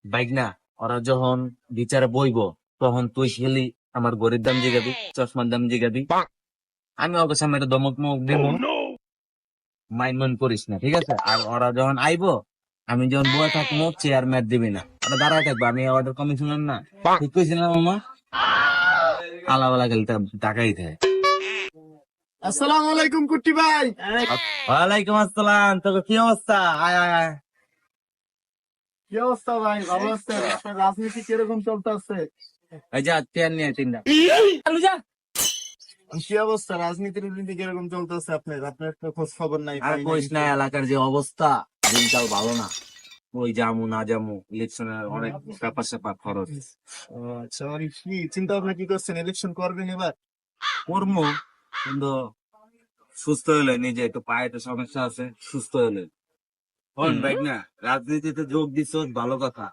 Bike না, ওরা যখন বিচারে বইব তখন তুই খেলি আমার গরির দাম জিগাবি, চশমার দাম জিগাবি। আমি ওকে সামনে একটা দমক মমক দিব, মাইন্ড মন করিস না, ঠিক আছে? আর ওরা যখন আইবো, আমি যখন বয়ে থাকবো, চেয়ার ম্যাট দিবি না, ওরা দাঁড়ায় থাকবো, আমি অর্ডার কমিশনার না, ঠিক কইছি না মামা? আলাওয়ালা গেলে টাকাই দেয়। আসসালামু আলাইকুম কুট্টি ভাই। ওয়ালাইকুম আসসালাম, তোকে কি অবস্থা? আয় আয় আয়। কি অবস্থা ভাই, ভালো আছেন? আপনার রাজনীতি কিরকম চলতেছে? এই যা চেয়ার নিয়ে তিনটা চালু যা। কি অবস্থা, রাজনীতির কিরকম চলতেছে? আপনার আপনার তো খোঁজ খবর নাই, আর পাই কইস না, এলাকার যে অবস্থা, দিনকাল ভালো না। ওই জামু না জামু, ইলেকশনের অনেক ব্যাপার স্যাপার খরচ। ও আচ্ছা, মানে কি চিন্তা ভাবনা কি করছেন, ইলেকশন করবেন এবার? কর্ম, কিন্তু সুস্থ হলে, নিজে একটু পায়ে একটু সমস্যা আছে, সুস্থ হলে। হন বাইক না, রাজনীতিতে যোগ দিছ ভালো কথা,